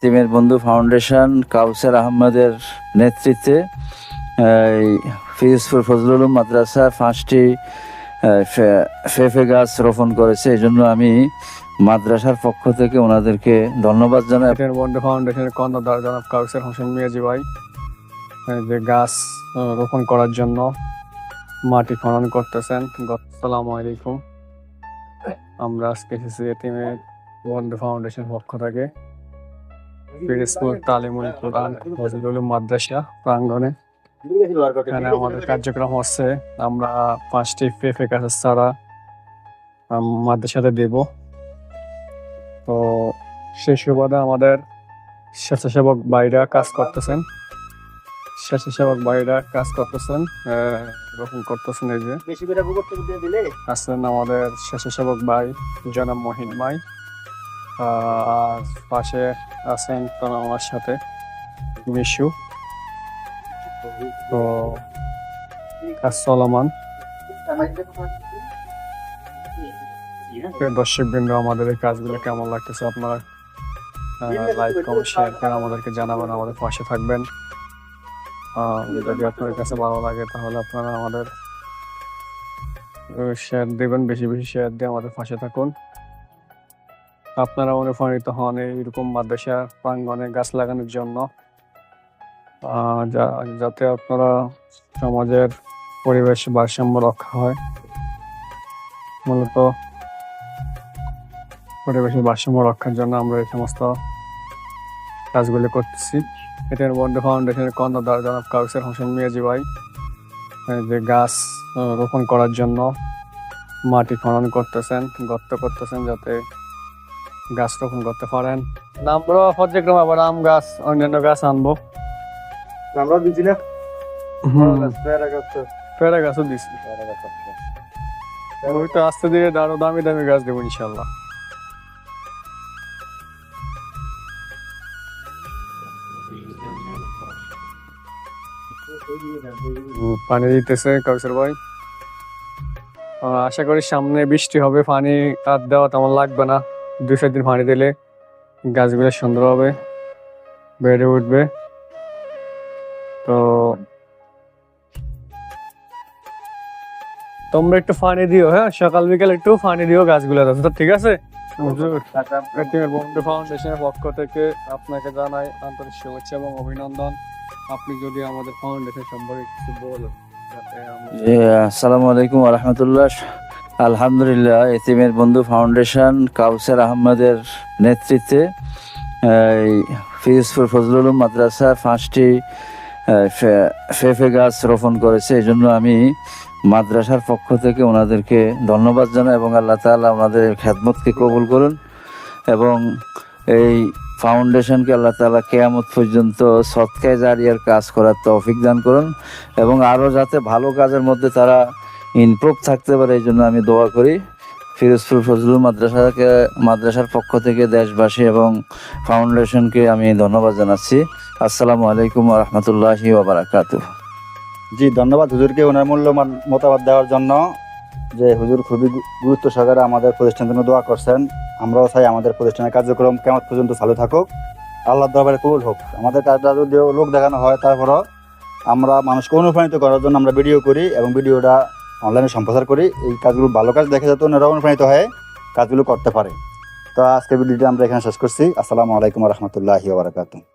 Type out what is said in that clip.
এতিমের বন্ধু ফাউন্ডেশন কাউসার আহমেদের নেতৃত্বে ফিরোজপুর ফজলুল উলুম মাদ্রাসা 5টি ফেফে গাছ রোপণ করেছে। এই জন্য আমি মাদ্রাসার পক্ষ থেকে ওনাদেরকে ধন্যবাদ জানাই। এতিমের বন্ধু ফাউন্ডেশনের কর্ণধার জনাব কাউসার হোসেন মিয়াজি ভাই যে গাছ রোপণ করার জন্য মাটি খনন করতেছেন। আসসালামু আলাইকুম। আমরা আজকে এসেছি এতিমের বন্ধু ফাউন্ডেশন পক্ষ থেকে ফিরোজপুর তালিমুল কোরআন ফজলুল উলুম মাদ্রাসা প্রাঙ্গণে। এখানে আমাদের কার্যক্রম হচ্ছে, আমরা 5টি পেঁপে গাছের চারা মাদ্রাসাতে দেব। তো সেই সুবাদে আমাদের স্বেচ্ছাসেবক ভাইরা কাজ করতেছেন, রোপণ করতেছেন। এই যে আছেন আমাদের স্বেচ্ছাসেবক ভাই জনাব মহিন ভাই, আর পাশে আছেন আমার সাথে মিশু। তো কাজ চলমান। দর্শক বৃন্দ, আমাদের এই কাজগুলো কেমন লাগতেছে আপনারা লাইক কমেন্ট শেয়ার করে আমাদেরকে জানাবেন, আমাদের পাশে থাকবেন। যদি আপনাদের কাছে ভালো লাগে তাহলে আপনারা আমাদের শেয়ার দেবেন, বেশি বেশি শেয়ার দিয়ে আমাদের পাশে থাকুন। আপনারা অনুপ্রাণিত হন এইরকম মাদ্রাসা প্রাঙ্গণে গাছ লাগানোর জন্য, যাতে আপনারা সমাজের পরিবেশ ভারসাম্য রক্ষা হয়। মূলত পরিবেশের ভারসাম্য রক্ষার জন্য আমরা এই সমস্ত কাজগুলি করতেছি। এতিমের বন্ধু ফাউন্ডেশনের কর্ণধার জনাব কাউসার হোসেন মিয়াজি ভাই যে গাছ রোপণ করার জন্য মাটি খনন করতেছেন, গর্ত করতেছেন, যাতে গাছ রোপণ করতে পারেন। আমরা পর্যায়ক্রমে আবার আম গাছ, অন্যান্য গাছ আনবো। আমরা দিছি না, পেয়ারা গাছও দিছি। ওই তো আস্তে ধীরে আরো দামি দামি গাছ দেবো ইনশাল্লাহ। পানি দিতেছে কাউসার ভাই। আশা করি সামনে বৃষ্টি হবে, পানি আর দেওয়া তেমন লাগবে না। 2-4 দিন পানি দিলে গাছগুলো সুন্দর হবে, বেড়ে উঠবে। তো তোমরা একটু পানি দিও, হ্যাঁ, সকাল বিকাল একটু পানি দিও গাছগুলো, তো ঠিক আছে? এতিমের বন্ধু ফাউন্ডেশনের পক্ষ থেকে আপনাকে জানাই আন্তরিক শুভেচ্ছা এবং অভিনন্দন। আপনি যদি আমাদের ফাউন্ডেশন সম্পর্কে কিছু বলেন। আসসালামু আলাইকুম ওয়া রাহমাতুল্লাহ। আলহামদুলিল্লাহ, এতিমের বন্ধু ফাউন্ডেশন কাউসার আহমেদের নেতৃত্বে ফিরোজপুর ফজলুল উলুম মাদ্রাসা 5টি ফেফে গাছ রোপণ করেছে। এই জন্য আমি মাদ্রাসার পক্ষ থেকে ওনাদেরকে ধন্যবাদ জানাই এবং আল্লাহ তাআলা ওনাদের খেদমতকে কবুল করুন এবং এই ফাউন্ডেশনকে আল্লাহ তাআলা কিয়ামত পর্যন্ত সদকায়ে জারিয়ার কাজ করার তৌফিক দান করুন এবং আরও যাতে ভালো কাজের মধ্যে তারা ইমপ্রুভ থাকতে পারে, এই জন্য আমি দোয়া করি। ফিরোজপুর ফজলুল মাদ্রাসার পক্ষ থেকে দেশবাসী এবং ফাউন্ডেশনকে আমি ধন্যবাদ জানাচ্ছি। আসসালামু আলাইকুম ওয়া রাহমাতুল্লাহি ওয়া বারাকাতুহু। জি, ধন্যবাদ হুজুরকে ওনার মূল্যবান মতামত দেওয়ার জন্য। যে হুজুর খুবই গুরুত্ব সহকারে আমাদের প্রতিষ্ঠানের জন্য দোয়া করছেন। আমরাও চাই আমাদের প্রতিষ্ঠানের কার্যক্রম কিয়ামত পর্যন্ত চালু থাকুক, আল্লাহর দরবারে কবুল হোক। আমাদের কাজটা যদিও লোক দেখানো হয়, তারপরও আমরা মানুষকে অনুপ্রাণিত করার জন্য আমরা ভিডিও করি এবং ভিডিওটা অনলাইনে সম্প্রচার করি। এই কাজগুলো ভালো কাজ দেখে যাতে ওনারা অনুপ্রাণিত হয়ে কাজগুলো করতে পারে। তো আজকের ভিডিওটা আমরা এখানে শেষ করছি। আসসালামু আলাইকুম ওয়া রাহমাতুল্লাহি ওয়া বারাকাতুহু।